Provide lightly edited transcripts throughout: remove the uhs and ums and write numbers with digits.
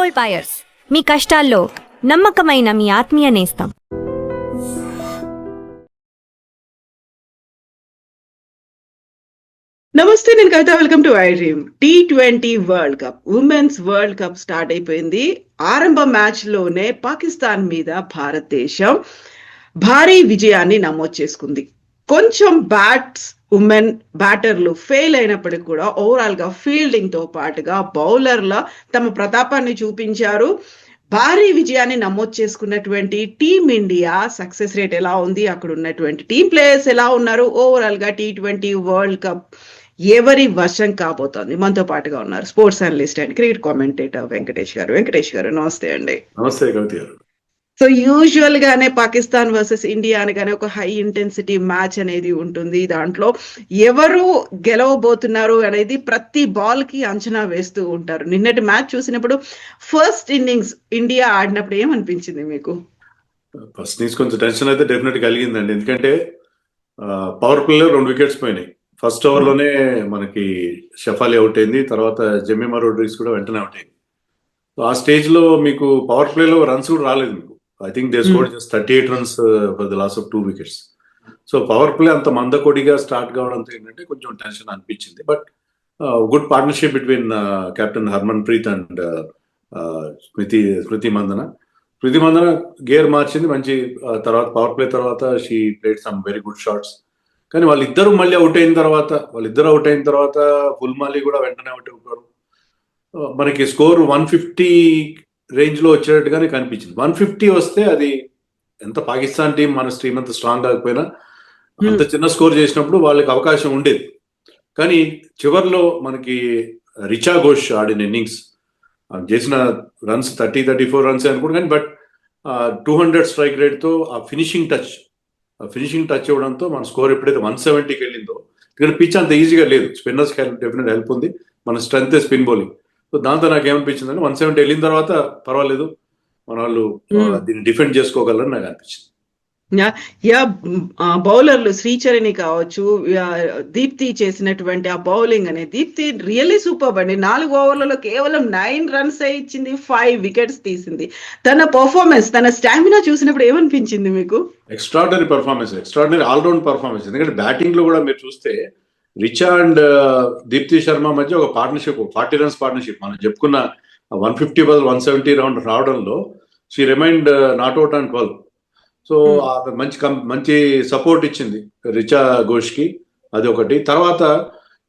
Gold buyers, మీ కష్టాల్లో నమ్మకమైన మీ ఆత్మీయ నేస్తం. నమస్తే, నేను Kavitha. Welcome to iDream. T20 world cup, women's world cup start అయిపోయింది. ఆరంభ మ్యాచ్ లోనే పాకిస్తాన్ మీద భారతదేశం భారీ విజయాన్ని నమోదు చేసుకుంది. కొంచెం ఉమెన్ బ్యాటర్లు ఫెయిల్ అయినప్పటికీ కూడా ఓవరాల్ గా ఫీల్డింగ్ తో పాటుగా బౌలర్ల తమ ప్రతాపాన్ని చూపించారు. భారీ విజయాన్ని నమోదు చేసుకున్నటువంటి టీమిండియా సక్సెస్ రేట్ ఎలా ఉంది, అక్కడ ఉన్నటువంటి టీం ప్లేయర్స్ ఎలా ఉన్నారు, ఓవరాల్ గా T20 వరల్డ్ కప్ ఎవరి వశం కాబోతోంది? మనతో పాటుగా ఉన్నారు sports analyst and cricket commentator Venkatesh గారు. నమస్తే అండి. నమస్తే కవిత గారు. సో యూజువల్ గానే పాకిస్తాన్ వర్సెస్ ఇండియా అనగానే ఒక హై ఇంటెన్సిటీ మ్యాచ్ అనేది ఉంటుంది. దాంట్లో ఎవరు గెలవబోతున్నారు అనేది ప్రతి బాల్ కి అంచనా వేస్తూ ఉంటారు. నిన్నటి మ్యాచ్ చూసినప్పుడు ఫస్ట్ ఇన్నింగ్స్ ఇండియా ఆడినప్పుడు ఏమనిపించింది మీకు? ఫస్ట్ ఇన్నింగ్స్ కొంచెం టెన్షన్ అయితే డెఫినెట్ కలిగిందండి. ఎందుకంటే పవర్ ప్లేలో 2 వికెట్స్ పోయినాయి. ఫస్ట్ ఓవర్ లోనే మనకి షఫాలి అవుట్ అయింది, తర్వాత జెమిమా రోడ్రిగ్స్ కూడా వెంటనే అవుట్ అయింది. సో ఆ స్టేజ్ లో మీకు పవర్ ప్లేలో రన్స్ కూడా రాలేదు మీకు. I think they scored just 38 runs for the loss of 2 wickets. So power play అంత మందకొడిగా స్టార్ట్ కావడంతో ఏంటంటే కొంచెం టెన్షన్ అనిపించింది. But good partnership between captain Harmanpreet and Smriti Mandhana gear మార్చింది మంచి. తర్వాత పవర్ ప్లే తర్వాత she played some very good shots. కానీ వాళ్ళిద్దరూ మళ్ళీ అవుట్ అయిన తర్వాత ఫుల్ మాలీ కూడా వెంటనే అవుట్ అవుతారు. మనకి స్కోర్ 150 రేంజ్ లో వచ్చేటట్టుగానే కనిపించింది. 150 వస్తే అది ఎంత పాకిస్తాన్ టీం మన టీం అంత స్ట్రాంగ్ కాకపోయినా అంత చిన్న స్కోర్ చేసినప్పుడు వాళ్ళకి అవకాశం ఉండేది. కానీ చివరిలో మనకి రిచా ఘోష్ ఆడిన ఇన్నింగ్స్ చేసిన రన్స్ 34 రన్స్ అనుకోండి, కానీ బట్ 200 స్ట్రైక్ రేట్ తో ఆ ఫినిషింగ్ టచ్ ఇవ్వడంతో మన స్కోర్ ఎప్పుడైతే 170కి వెళ్ళిందో, ఇక్కడ పిచ్ అంత ఈజీగా లేదు. స్పిన్నర్స్ డెఫినెట్ హెల్ప్ ఉంది, మన స్ట్రెంత్ స్పిన్ బౌలింగ్. సో దాంతో నాకు ఏమనిపించిందంటే 170 వెళ్ళిన తర్వాత పర్వాలేదు, మన వాళ్ళు దీన్ని డిఫెండ్ చేసుకోగలరని నాకు అనిపించింది. బౌలర్లు శ్రీచరణి కావచ్చు, దీప్తి చేసినటువంటి ఆ బౌలింగ్ అనేది, దీప్తి రియల్లీ సూపర్ అండి. 4 ఓవర్లలో కేవలం 9 రన్స్ ఇచ్చింది, 5 వికెట్స్ తీసింది. తన పర్ఫార్మెన్స్, తన స్టామినా చూసినప్పుడు ఏమనిపించింది మీకు? Extraordinary performance, extraordinary all round performance. ఎందుకంటే బ్యాటింగ్ లో కూడా మీరు చూస్తే రిచా అండ్ దీప్తి శర్మ మధ్య ఒక పార్ట్నర్షిప్, 40 రన్స్ పార్ట్నర్షిప్. మనం చెప్పుకున్న 150 బదులు 170 రౌండ్ రావడంలో she remained not out and 12. సో మంచి సపోర్ట్ ఇచ్చింది రిచా ఘోష్ కి, అది ఒకటి. తర్వాత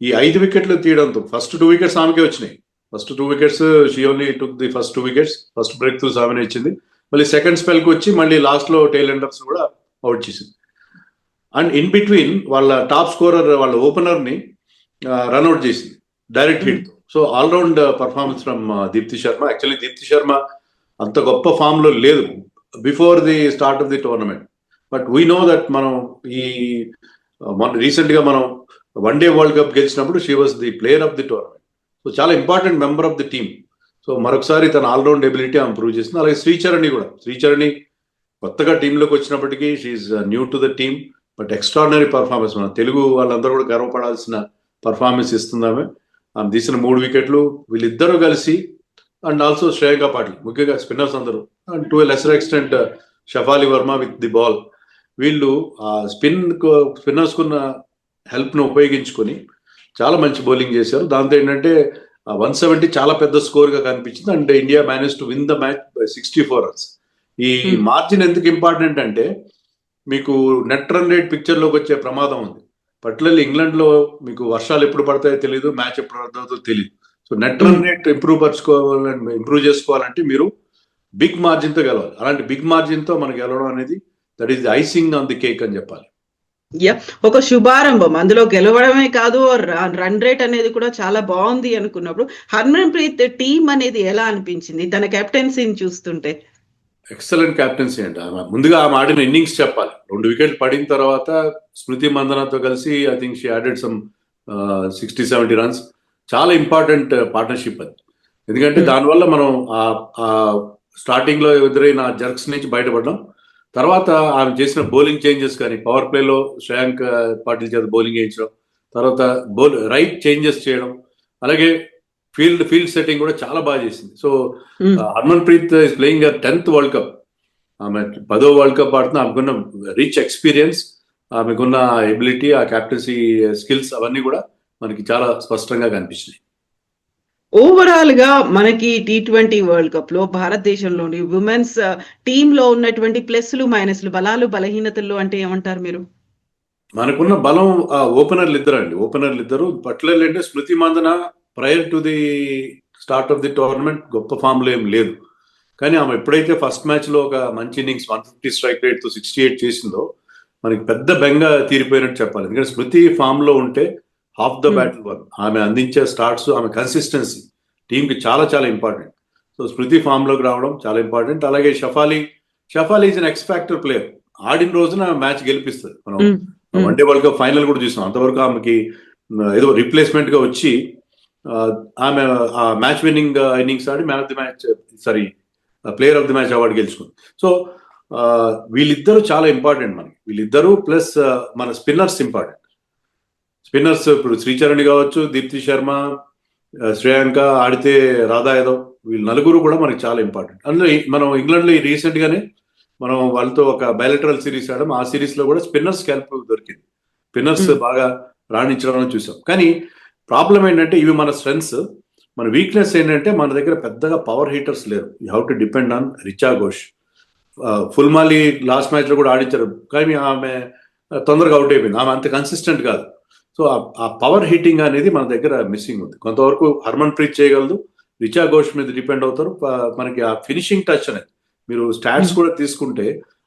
ఈ 5 వికెట్లు తీయడంతో ఫస్ట్ 2 వికెట్స్ ఆమెకే వచ్చినాయి. First 2 wickets she only took the first 2 wickets. First break throughs ఆమెనే ఇచ్చింది. మళ్ళీ సెకండ్ స్పెల్ కి వచ్చి మళ్ళీ లాస్ట్ లో టైల్ ఎండర్స్ కూడా అవుట్ చేసింది. అండ్ ఇన్ బిట్వీన్ వాళ్ళ టాప్ స్కోరర్, వాళ్ళ ఓపెనర్ ని రన్అట్ చేసింది direct hit. So all round performance from Deepti Sharma. Actually Deepti Sharma అంత గొప్ప ఫామ్ లో లేదు before the start of the tournament. But we know that మనం రీసెంట్ గా మనం వన్డే వరల్డ్ కప్ గెలిచినప్పుడు she was the player of the tournament. So చాలా important member of the team. So మరొకసారి తన ఆల్రౌండ్ ఎబిలిటీ ఆమె ప్రూవ్ చేసింది. అలాగే శ్రీచరణి కొత్తగా టీంలోకి వచ్చినప్పటికీ she is new to the team, but extraordinary performance. మన తెలుగు వాళ్ళందరూ కూడా గర్వపడాల్సిన పర్ఫార్మెన్స్ ఇస్తుందామె. ఆమె తీసిన 3 వికెట్లు వీళ్ళిద్దరూ కలిసి, అండ్ ఆల్సో శ్రేయకా పాటిల్, ముఖ్యంగా స్పిన్నర్స్ అందరూ, and to a lesser extent Shafali Varma with the ball, వీళ్ళు ఆ స్పిన్నర్స్ కున్న హెల్ప్ ను ఉపయోగించుకొని చాలా మంచి బౌలింగ్ చేశారు. దాంతో ఏంటంటే 170 చాలా పెద్ద స్కోర్ గా కనిపించింది. And India manage to win the match by 64 runs. ఈ మార్జిన్ ఎందుకు ఇంపార్టెంట్ అంటే మీకు నెట్ రన్ రేట్ పిక్చర్ లోకి వచ్చే ప్రమాదం ఉంది. పర్టికులర్లీ ఇంగ్లాండ్ లో మీకు వర్షాలు ఎప్పుడు పడతాయో తెలియదు, మ్యాచ్ ఎప్పుడు పడుతుందో తెలియదు. So net run rate improve చేసుకోవాలంటే మీరు బిగ్ మార్జిన్ తో గెలవాలి. అలాంటి బిగ్ మార్జిన్ తో మనకు గెలవడం అనేది that is the icing on the cake అని చెప్పాలి. ఒక శుభారంభం. అందులో గెలవడమే కాదు, రన్ రేట్ అనేది కూడా చాలా బాగుంది అనుకున్నప్పుడు హర్మన్ ప్రీత్ టీం అనేది ఎలా అనిపించింది తన కెప్టెన్సీని చూస్తుంటే? ఎక్సలెంట్ క్యాప్టెన్సీ అండి. ముందుగా ఆమె ఆడిన ఇన్నింగ్స్ చెప్పాలి. 2 వికెట్లు పడిన తర్వాత స్మృతి మందనతో కలిసి I think she added some 60-70 runs. చాలా ఇంపార్టెంట్ పార్ట్నర్షిప్ అది. ఎందుకంటే దానివల్ల మనం స్టార్టింగ్ లో ఎదురైన జర్క్స్ నుంచి బయటపడ్డాం. తర్వాత ఆమె చేసిన బౌలింగ్ చేంజెస్, కానీ పవర్ ప్లేలో శ్రేయాంక్ పాటిల్ చేత బౌలింగ్ వేయించడం, తర్వాత రైట్ చేంజెస్ చేయడం, అలాగే ఫీల్డ్ సెట్టింగ్ కూడా చాలా బాగా చేసింది. So Hmm. Harman Preet is playing 10th world cup. ఆమె 10వ వరల్డ్ కప్ ఆడుతున్న ఆమెకున్న రిచ్ ఎక్స్పీరియన్స్, ఆమెకున్న ఎబిలిటీ, ఆ క్యాప్టెన్సీ స్కిల్స్ అవన్నీ కూడా మనకి చాలా స్పష్టంగా కనిపించినాయి. ఓవరాల్ గా మనకి T20 వరల్డ్ కప్ లో భారతదేశంలోని ఉమెన్స్ టీమ్ లో ఉన్నటువంటి ప్లస్లు మైనస్లు, బలాలు బలహీనతలు అంటే ఏమంటారు మీరు? మనకున్న బలం ఓపెనర్లు ఇద్దరు. పర్టికులర్లీ అంటే Smriti Mandhana prior to the start of the tournament గొప్ప ఫామ్ లో ఏం లేదు. కానీ ఆమె ఎప్పుడైతే ఫస్ట్ మ్యాచ్ లో ఒక మంచి ఇన్నింగ్స్ 150 స్ట్రైక్ రేట్ తో 68 చేసిందో మనకి పెద్ద బెంగ తీరిపోయినట్టు చెప్పాలి. ఎందుకంటే స్మృతి ఫామ్ లో ఉంటే హాఫ్ ద బ్యాటిల్ వన్. ఆమె అందించే స్టార్ట్స్, ఆమె కన్సిస్టెన్సీ టీమ్ కి చాలా చాలా ఇంపార్టెంట్. సో స్మృతి ఫామ్ లోకి రావడం చాలా ఇంపార్టెంట్. అలాగే Shafali is an ex factor player. ఆడిన రోజున మ్యాచ్ గెలిపిస్తుంది. మనం వన్డే వరల్డ్ కప్ ఫైనల్ కూడా చూసాం. అంతవరకు ఆమెకి ఏదో రిప్లేస్మెంట్ గా వచ్చి ఆమె match winning innings Audi man of the match player of the match award గెలుచుకుంది. సో వీళ్ళిద్దరూ చాలా ఇంపార్టెంట్ మనకి. వీళ్ళిద్దరూ ప్లస్ మన స్పిన్నర్స్ ఇంపార్టెంట్. స్పిన్నర్స్ ఇప్పుడు శ్రీచరణి కావచ్చు, దీప్తి శర్మ, శ్రేయాంక, ఆడితే రాధా యాదవ్, వీళ్ళు నలుగురు కూడా మనకి చాలా ఇంపార్టెంట్. అందులో మనం ఇంగ్లాండ్ లో రీసెంట్ గానే మనం వాళ్ళతో ఒక బయలటరల్ సిరీస్ ఆడడం. ఆ సిరీస్ లో కూడా స్పిన్నర్స్ హెల్ప్ దొరికింది. స్పిన్నర్స్ బాగా రాణించడం చూసాం. కానీ ప్రాబ్లం ఏంటంటే ఇవి మన స్ట్రెంగ్స్. మన వీక్నెస్ ఏంటంటే మన దగ్గర పెద్దగా పవర్ హీటర్స్ లేరు. You have to depend on Richa Ghosh. ఫుల్మాలి లాస్ట్ మ్యాచ్ లో కూడా ఆడించారు, కానీ ఆమె తొందరగా అవుట్ అయిపోయింది. ఆమె అంత కన్సిస్టెంట్ కాదు. సో ఆ పవర్ హిట్టింగ్ అనేది మన దగ్గర మిస్సింగ్ ఉంది. కొంతవరకు హర్మన్ ప్రీత్ చేయగలదు, రిచా ఘోష్ మీద డిపెండ్ అవుతారు. మనకి ఆ ఫినిషింగ్ టచ్ అనేది మీరు స్టాట్స్ కూడా తీసుకుంటే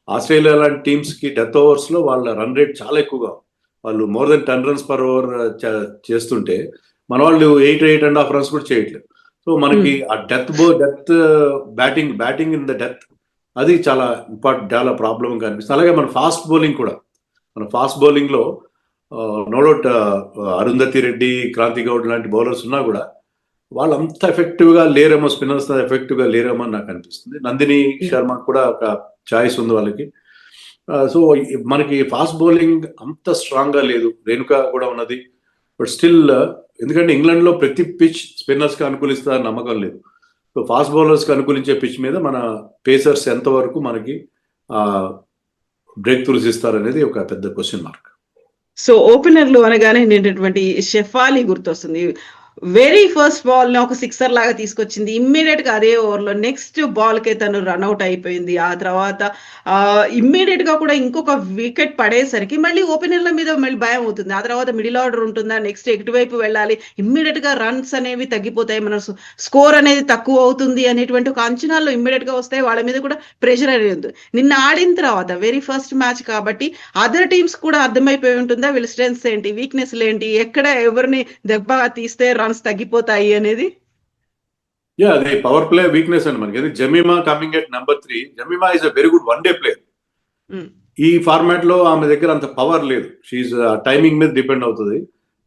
ఆస్ట్రేలియా లాంటి టీమ్స్ కి డెత్ ఓవర్స్ లో వాళ్ళ రన్ రేట్ చాలా ఎక్కువగా, వాళ్ళు more than 10 runs per over చేస్తుంటే మన వాళ్ళు 8.5 runs కూడా చేయట్లేదు. సో మనకి ఆ death batting in the death అది చాలా ఇంపార్టెంట్, చాలా ప్రాబ్లం కనిపిస్తుంది. అలాగే మన ఫాస్ట్ బౌలింగ్ లో నో డౌట్ అరుంధతి రెడ్డి, క్రాంతి గౌడ్ లాంటి బౌలర్స్ ఉన్నా కూడా వాళ్ళు అంత ఎఫెక్టివ్ గా లేరేమో, స్పిన్నర్స్ ఎఫెక్టివ్ గా లేరేమో అని నాకు అనిపిస్తుంది. నందిని శర్మ కూడా ఒక ఛాయిస్ ఉంది వాళ్ళకి. సో మనకి ఫాస్ట్ బౌలింగ్ అంత స్ట్రాంగ్ గా లేదు. రేణుక కూడా ఉన్నది, బట్ స్టిల్ ఎందుకంటే ఇంగ్లాండ్ లో ప్రతి పిచ్ స్పిన్నర్స్ కి అనుకూలిస్తారని నమ్మకం లేదు. సో ఫాస్ట్ బౌలర్స్ కి అనుకూలించే పిచ్ మీద మన పేసర్స్ ఎంతవరకు మనకి బ్రేక్ త్రూస్ ఇస్తారనేది ఒక పెద్ద క్వశ్చన్ మార్క్. సో ఓపెనర్లు అనగానే నేనటువంటి షెఫాలి గుర్తొస్తుంది. వెరీ ఫస్ట్ బాల్ ని ఒక సిక్సర్ లాగా తీసుకొచ్చింది. ఇమ్మీడియట్ గా అదే ఓవర్ లో నెక్స్ట్ బాల్ కే తను రన్అట్ అయిపోయింది. ఆ తర్వాత ఇమ్మీడియట్ గా కూడా ఇంకొక వికెట్ పడేసరికి మళ్ళీ ఓపెనర్ల మీద మళ్ళీ భయం అవుతుంది. ఆ తర్వాత మిడిల్ ఆర్డర్ ఉంటుందా, నెక్స్ట్ ఎటువైపు వెళ్ళాలి, ఇమ్మీడియట్ గా రన్స్ అనేవి తగ్గిపోతాయి, మన స్కోర్ అనేది తక్కువ అవుతుంది అనేటువంటి ఒక అంచనాల్లో ఇమ్మీడియట్ గా వస్తాయి. వాళ్ళ మీద కూడా ప్రెషర్ అనేది ఉంది. నిన్న ఆడిన తర్వాత వెరీ ఫస్ట్ మ్యాచ్ కాబట్టి అదర్ టీమ్స్ కూడా అర్థమైపోయి ఉంటుందా వీళ్ళ స్ట్రెంగ్స్ ఏంటి, వీక్నెస్ ఏంటి, ఎక్కడ ఎవరిని దెబ్బ తీస్తే రన్స్ తగ్గిపోతాయి అనేది. అది పవర్ ప్లే వీక్నెస్ అండి మనకి. Jemimah coming at number 3. Jemimah is a very good one day player. ఈ ఫార్మాట్ లో ఆమె దగ్గర అంత పవర్ లేదు. షీఈ్ టైమింగ్ మీద డిపెండ్ అవుతుంది.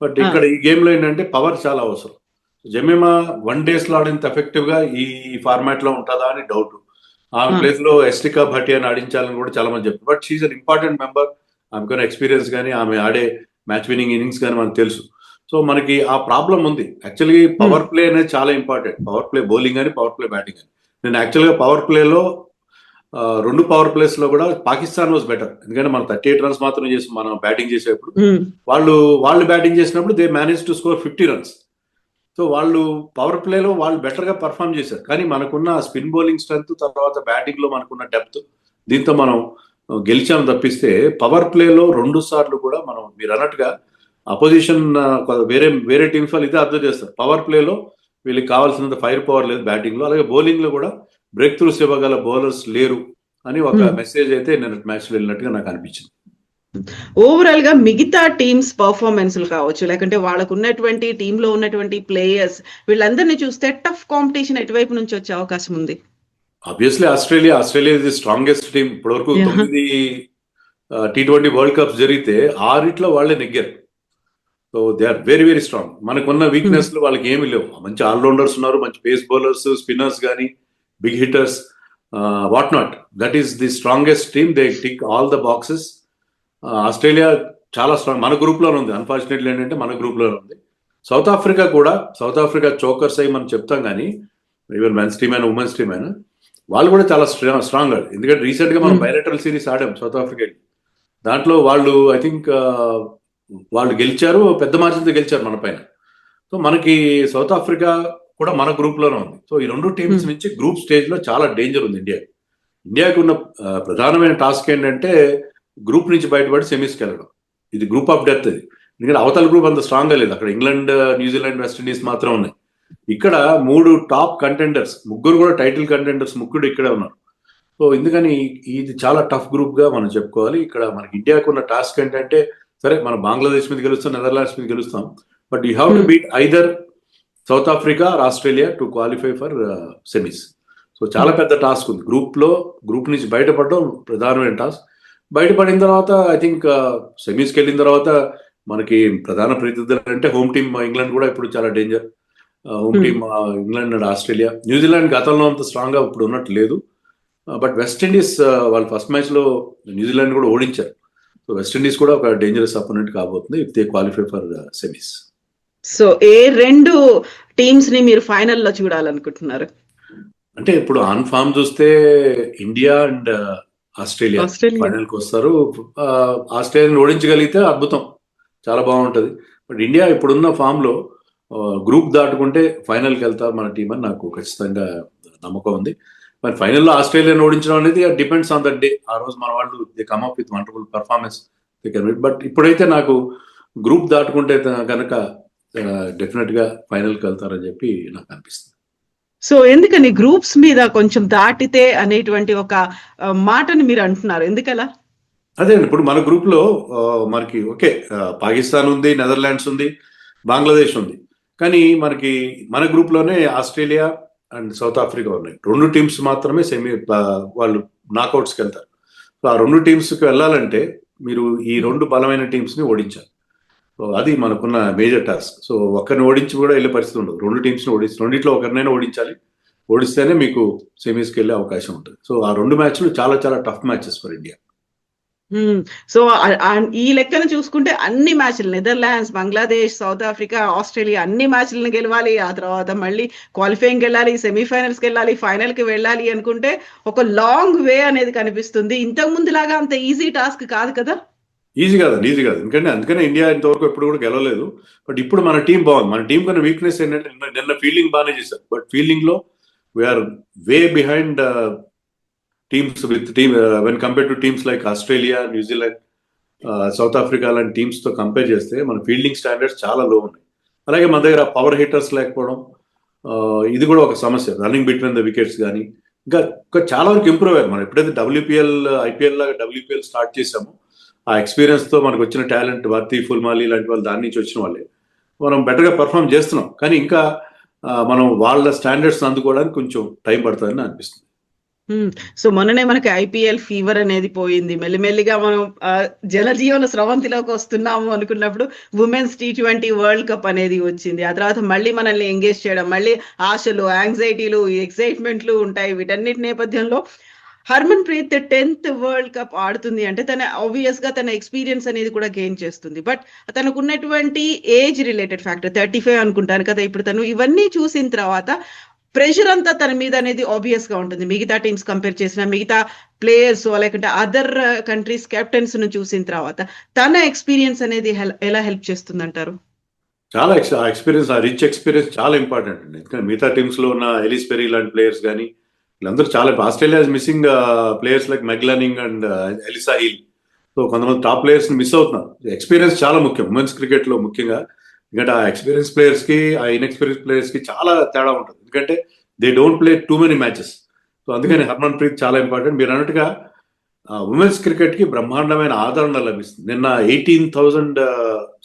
బట్ ఇక్కడ ఈ గేమ్ లో ఏంటంటే పవర్ చాలా అవసరం. జమీమా వన్ డేస్ లో ఆడినంత ఎఫెక్టివ్ గా ఈ ఫార్మాట్ లో ఉంటుందా అని డౌట్. ఆమె ప్లేస్ లో ఎస్టికా భటియాని ఆడించాలని కూడా చాలా మంది చెప్తారు. But she's an important member. ఆమెకున్న ఎక్స్పీరియన్స్ కానీ ఆమె ఆడే మ్యాచ్ విన్నింగ్ ఇన్నింగ్స్ కానీ మనకు తెలుసు. సో మనకి ఆ ప్రాబ్లం ఉంది. యాక్చువల్లీ పవర్ ప్లే అనేది చాలా ఇంపార్టెంట్. పవర్ ప్లే బౌలింగ్ అని, పవర్ ప్లే బ్యాటింగ్ అని. నేను యాక్చువల్గా పవర్ ప్లేలో 2 పవర్ ప్లేస్ లో కూడా పాకిస్తాన్ వాజ్ బెటర్. ఎందుకంటే మనం 38 runs మాత్రం చేసి మనం బ్యాటింగ్ చేసేప్పుడు, వాళ్ళు బ్యాటింగ్ చేసినప్పుడు they manage to score 50 runs. So వాళ్ళు పవర్ ప్లేలో వాళ్ళు బెటర్ గా పర్ఫామ్ చేశారు. కానీ మనకున్న స్పిన్ బౌలింగ్ స్ట్రెంత్, తర్వాత బ్యాటింగ్ లో మనకున్న డెప్త్, దీంతో మనం గెలిచాం తప్పిస్తే పవర్ ప్లేలో 2 సార్లు కూడా మనం మీరు అన్నట్టుగా అపోజిషన్ వేరే టీమ్స్ వాళ్ళు ఇదే అర్థం చేస్తారు. పవర్ ప్లేలో వీళ్ళకి కావాల్సినంత ఫైర్ పవర్ లేదు బ్యాటింగ్ లో. అలాగే బౌలింగ్ లో కూడా బ్రేక్ త్రూస్ ఇవ్వగల బౌలర్స్ లేరు అని ఒక మెసేజ్ అయితే నేను మ్యాచ్ లో వెళ్ళినట్టుగా నాకు అనిపించింది. ఓవరాల్ గా మిగతా టీమ్స్ పర్ఫార్మెన్స్ కావచ్చు, లేకుంటే వాళ్ళకు ఉన్నటువంటి టీమ్ లో ఉన్నటువంటి ప్లేయర్స్ వీళ్ళందరినీ చూస్తే టఫ్ కాంపిటీషన్ ఎటువైపు నుంచి వచ్చే అవకాశం ఉంది? Obviously Australia is the strongest team. ఇప్పటివరకు 9 T20 వరల్డ్ కప్స్ జరిగితే 6 వాళ్ళే నెగ్గారు. So they are very very strong. మనకున్న వీక్నెస్ లో వాళ్ళకి ఏమి లేవు. మంచి ఆల్రౌండర్స్ ఉన్నారు, మంచి పేస్ బౌలర్స్, స్పిన్నర్స్ కానీ, big hitters, what not. That is the strongest team. They tick all the boxes. Australia చాలా స్ట్రాంగ్. మన గ్రూప్ లో ఉంది. అన్ఫార్చునేట్లీ ఏంటంటే మన గ్రూప్ లో ఉంది. సౌత్ ఆఫ్రికా చోకర్స్ అయ్యి మనం చెప్తాం కానీ ఈవెన్ మెన్స్ టీమ్ అయినా ఉమెన్స్ టీమ్ అయినా వాళ్ళు కూడా చాలా స్ట్రాంగ్ ఆడు. ఎందుకంటే రీసెంట్ గా మనం బైలేటరల్ సిరీస్ ఆడాం సౌత్ ఆఫ్రికా. దాంట్లో వాళ్ళు ఐ థింక్ వాళ్ళు గెలిచారు, పెద్ద మార్జిన్తో గెలిచారు మన పైన. సో మనకి సౌత్ ఆఫ్రికా కూడా మన గ్రూప్ లోనే ఉంది. సో ఈ రెండు టీమ్స్ నుంచి గ్రూప్ స్టేజ్ లో చాలా డేంజర్ ఉంది ఇండియాకి ఉన్న ప్రధానమైన టాస్క్ ఏంటంటే గ్రూప్ నుంచి బయటపడి సెమీస్కి వెళ్ళడం. ఇది గ్రూప్ ఆఫ్ డెత్. ఇది ఎందుకంటే అవతల గ్రూప్ అంత స్ట్రాంగ్ గా లేదు. అక్కడ ఇంగ్లాండ్, న్యూజిలాండ్, వెస్టిండీస్ మాత్రం ఉన్నాయి. ఇక్కడ 3 టాప్ కంటెండర్స్, ముగ్గురు కూడా టైటిల్ కంటెండర్స్, ముగ్గురు ఇక్కడే ఉన్నారు. సో ఎందుకని ఇది చాలా టఫ్ గ్రూప్ గా మనం చెప్పుకోవాలి. ఇక్కడ మనకి ఇండియాకు ఉన్న టాస్క్ ఏంటంటే, సరే మనం బంగ్లాదేశ్ మీద గెలుస్తాం, నెదర్లాండ్స్ మీద గెలుస్తాం, but you have to beat either south Africa or Australia to qualify for semis. So చాలా పెద్ద టాస్క్ ఉంది గ్రూప్ నుంచి బయటపడడం ప్రధానమైన టాస్క్. బయటపడిన తర్వాత ఐ థింక్ సెమీస్కి వెళ్ళిన తర్వాత మనకి ప్రధాన ప్రతినిధులు అంటే హోమ్ టీమ్ ఇంగ్లాండ్ కూడా ఇప్పుడు చాలా danger. Home team England and Australia. New Zealand గతంలో అంత స్ట్రాంగ్ గా ఇప్పుడు ఉన్నట్టు లేదు. బట్ వెస్టిండీస్ వాళ్ళు ఫస్ట్ మ్యాచ్ లో న్యూజిలాండ్ కూడా ఓడించారు. సో వెస్టిండీస్ కూడా ఒక డేంజరస్ అపోనెంట్ కాబోతుంది if they qualify for semis. So A 2 teams ని మీరు ఫైనల్లో చూడాలనుకుంటున్నారు? అంటే ఇప్పుడు ఆన్ ఫామ్ చూస్తే ఇండియా అండ్ ఆస్ట్రేలియా ఫైనల్కి వస్తారు. ఆస్ట్రేలియాని ఓడించగలిగితే అద్భుతం, చాలా బాగుంటుంది. బట్ ఇండియా ఇప్పుడున్న ఫామ్ లో గ్రూప్ దాటుకుంటే ఫైనల్కి వెళ్తారు మన టీం అని నాకు ఖచ్చితంగా నమ్మకం ఉంది. మరి ఫైనల్లో ఆస్ట్రేలియాని ఓడించడం అనేది డిపెండ్స్ ఆన్ ద డే. ఆ రోజు మన వాళ్ళు they come up with wonderful performance. But ఇప్పుడైతే నాకు గ్రూప్ దాటుకుంటే కనుక డెఫినెట్ గా ఫైనల్కి వెళ్తారని చెప్పి నాకు అనిపిస్తుంది. సో ఎందుకని గ్రూప్స్ మీద కొంచెం దాటితే అనేటువంటి ఒక మాటని మీరు అంటున్నారు, ఎందుకలా? అదే ఇప్పుడు మన గ్రూప్ లో మనకి ఓకే పాకిస్తాన్ ఉంది, నెదర్లాండ్స్ ఉంది, బంగ్లాదేశ్ ఉంది. కానీ మనకి మన గ్రూప్ లోనే ఆస్ట్రేలియా అండ్ సౌత్ ఆఫ్రికా ఉన్నాయి. 2 టీమ్స్ మాత్రమే సెమీ వాళ్ళు నాకౌట్స్కి వెళ్తారు. సో ఆ 2 టీమ్స్కి వెళ్ళాలంటే మీరు ఈ 2 బలమైన టీమ్స్ ని ఓడించాలి. సో అది మనకున్న మేజర్ టాస్క్. సో ఒకరిని ఓడించి కూడా వెళ్ళే పరిస్థితి ఉండదు. 2 టీమ్స్ ని ఓడించి, రెండిట్లో ఒకరినైనా ఓడించాలి. ఓడిస్తేనే మీకు సెమీస్కి వెళ్ళే అవకాశం ఉంటుంది. సో ఆ 2 మ్యాచ్లు చాలా చాలా tough matches for India. So ఈ లెక్కన చూసుకుంటే అన్ని మ్యాచ్లు Netherlands, Bangladesh, south Africa, Australia అన్ని మ్యాచ్లను గెలవాలి. ఆ తర్వాత మళ్ళీ క్వాలిఫైయింగ్ వెళ్ళాలి, సెమీఫైనల్స్కి వెళ్ళాలి, ఫైనల్కి వెళ్ళాలి అనుకుంటే ఒక లాంగ్ వే అనేది కనిపిస్తుంది. ఇంతకు ముందు లాగా అంత ఈజీ టాస్క్ కాదు కదా? ఈజీ కాదు. అందుకనే ఇండియా ఇంతవరకు ఎప్పుడు కూడా గెలవలేదు. బట్ ఇప్పుడు మన టీం బాగుంది. మన టీం కన్నా వీక్నెస్ ఏంటంటే నిన్న ఫీల్డింగ్ బాగానే చేశారు. బట్ ఫీల్డింగ్ లో we are way behind teams with team when compare to teams like Australia, New Zealand, South Africa లాంటి టీమ్స్ తో కంపేర్ చేస్తే మన ఫీల్డింగ్ స్టాండర్డ్స్ చాలా లో ఉన్నాయి. అలాగే మన దగ్గర పవర్ హిట్టర్స్ లేకపోవడం, ఇది కూడా ఒక సమస్య. రన్నింగ్ బిట్వీన్ ద వికెట్స్ కానీ ఇంకా చాలా వరకు ఇంప్రూవ్ అయ్యారు. మనం ఎప్పుడైతే ఐపీఎల్ లాగా WPL స్టార్ట్ చేసామో ఆ ఎక్స్పీరియన్స్ తో మనకు వచ్చిన టాలెంట్, వర్తి, ఫుల్మాలి లాంటి వాళ్ళు దాని నుంచి వచ్చిన వాళ్ళే మనం బెటర్ గా పర్ఫామ్ చేస్తున్నాం. కానీ ఇంకా మనం వాళ్ళ స్టాండర్డ్స్ అందుకోవడానికి కొంచెం టైం పడుతుందని అనిపిస్తుంది. సో మొన్ననే మనకి ఐపీఎల్ ఫీవర్ అనేది పోయింది. మెల్లిమెల్లిగా మనం జనజీవన స్రవంతిలోకి వస్తున్నాము అనుకున్నప్పుడు ఉమెన్స్ T20 వరల్డ్ కప్ అనేది వచ్చింది. ఆ తర్వాత మళ్ళీ మనల్ని ఎంగేజ్ చేయడం, మళ్ళీ ఆశలు, యాంగ్జైటీలు, ఎక్సైట్మెంట్లు ఉంటాయి. వీటన్నిటి నేపథ్యంలో Harman Preet 10th world cup ఆడుతుంది అంటే తన ఆబ్వియస్ గా తన ఎక్స్పీరియన్స్ అనేది కూడా గెయిన్ చేస్తుంది. బట్ తనకు ఉన్నటువంటి ఏజ్ రిలేటెడ్ ఫ్యాక్టర్ 35 అనుకుంటాను కదా ఇప్పుడు తను. ఇవన్నీ చూసిన తర్వాత ప్రెషర్ అంతా తన మీద అనేది ఆబ్వియస్ గా ఉంటుంది. మిగతా టీమ్స్ కంపేర్ చేసిన మిగతా ప్లేయర్స్ లేకుంటే అదర్ కంట్రీస్ కెప్టెన్స్ ను చూసిన తర్వాత తన ఎక్స్పీరియన్స్ అనేది ఎలా హెల్ప్ చేస్తుంది అంటారు? చాలా ఎక్స్పీరియన్స్, ఆ రిచ్ ఎక్స్పీరియన్స్ చాలా ఇంపార్టెంట్ అండి. ఎందుకంటే మిగతా టీమ్స్ లో ఉన్న ఎలిస్ పెరీ లాంటి ప్లేయర్స్ కానీ వీళ్ళందరూ చాలా, Australia is missing players like Meg Lanning and ELISA hill. So కొంతమంది టాప్ ప్లేయర్స్ ని మిస్ అవుతున్నారు. ఎక్స్పీరియన్స్ చాలా ముఖ్యం ఉమెన్స్ క్రికెట్ లో ముఖ్యంగా. ఎందుకంటే ఆ ఎక్స్పీరియన్స్ ప్లేయర్స్ కి, ఆ ఇన్ఎక్స్పీరియన్స్ ప్లేయర్స్ కి చాలా తేడా ఉంటుంది. ఎందుకంటే they don't play too many matches. So అందుకని హర్మన్ ప్రీత్ చాలా ఇంపార్టెంట్. మీరు అన్నట్టుగా ఉమెన్స్ క్రికెట్ కి బ్రహ్మాండమైన ఆదరణ లభిస్తుంది. నిన్న 18,000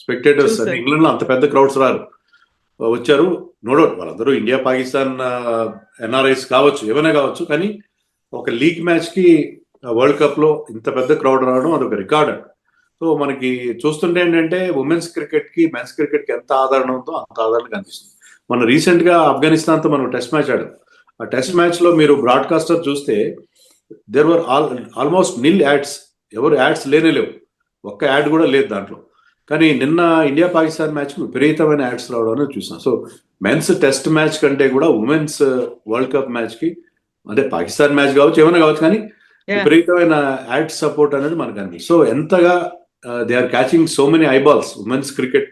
స్పెక్టేటర్స్, ఇంగ్లాండ్ లో అంత పెద్ద క్రౌడ్స్ వచ్చారు. నో డౌట్ వాళ్ళందరూ ఇండియా, పాకిస్తాన్ NRIs కావచ్చు, ఏమైనా కావచ్చు. కానీ ఒక లీగ్ మ్యాచ్ కి వరల్డ్ కప్ లో ఇంత పెద్ద క్రౌడ్ రావడం అదొక రికార్డ్. సో మనకి చూస్తుంటే ఏంటంటే ఉమెన్స్ క్రికెట్ కి, మెన్స్ క్రికెట్ కి ఎంత ఆదరణ ఉందో అంత ఆదరణ కనిపిస్తుంది. మనం రీసెంట్ గా ఆఫ్ఘనిస్తాన్ తో మనం టెస్ట్ మ్యాచ్ ఆడాం. ఆ టెస్ట్ మ్యాచ్ లో మీరు బ్రాడ్కాస్టర్ చూస్తే there were almost nil ads. ఎవరు యాడ్స్ లేవు, ఒక్క యాడ్ కూడా లేదు దాంట్లో. కానీ నిన్న ఇండియా పాకిస్తాన్ మ్యాచ్ విపరీతమైన యాడ్స్ రావడం అనేది చూసాం. సో మెన్స్ టెస్ట్ మ్యాచ్ కంటే కూడా ఉమెన్స్ వరల్డ్ కప్ మ్యాచ్ కి, అంటే పాకిస్తాన్ మ్యాచ్ కావచ్చు ఏమైనా కావచ్చు, కానీ విపరీతమైన యాడ్ సపోర్ట్ అనేది మనకు అనిపిస్తుంది. సో ఎంతగా they are catching so many eyeballs. Women's cricket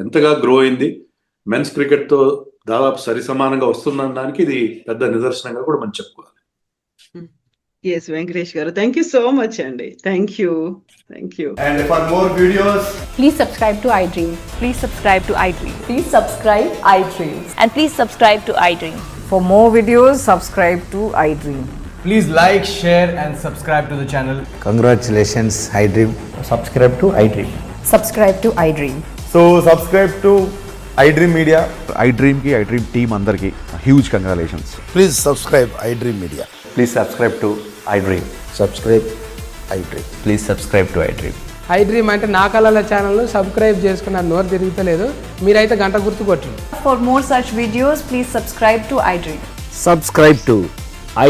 ఎంతగా గ్రో అయింది, మెన్స్ క్రికెట్ తో దాదాపు సరి సమానంగా వస్తుందనడానికి ఇది పెద్ద నిదర్శనంగా కూడా మనం చెప్పుకోవాలి. ఎస్ వెంకటేష్ గారు, థ్యాంక్ యూ సో మచ్ అండి. Thank you. And for more videos, Please subscribe to iDream. Please subscribe to iDream. Please subscribe iDream. And please subscribe to iDream. For more videos, subscribe to iDream. please like, share, and subscribe to the channel. Congratulations, iDream. Subscribe to iDream. Subscribe to iDream. So subscribe to iDream Media. iDream की iDream team अंदर की huge congratulations. Please subscribe iDream Media. Please subscribe to iDream. Subscribe iDream. Please subscribe to iDream. iDream అంటే నా కళల ఛానల్ను subscribe చేసుకున్న నోరు తిరుగుతలేదు, మీరైతే గంట గుర్తు కొట్టండి. For more such videos, please subscribe to iDream. Subscribe to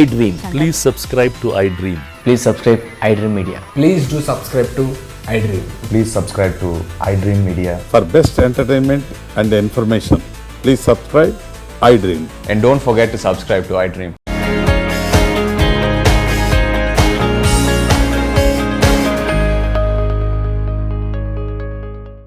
iDream. Please subscribe to iDream. Please subscribe iDream Media. Please do subscribe to iDream. Please subscribe to iDream Media. For best entertainment and information, please subscribe iDream. And don't forget to subscribe to iDream.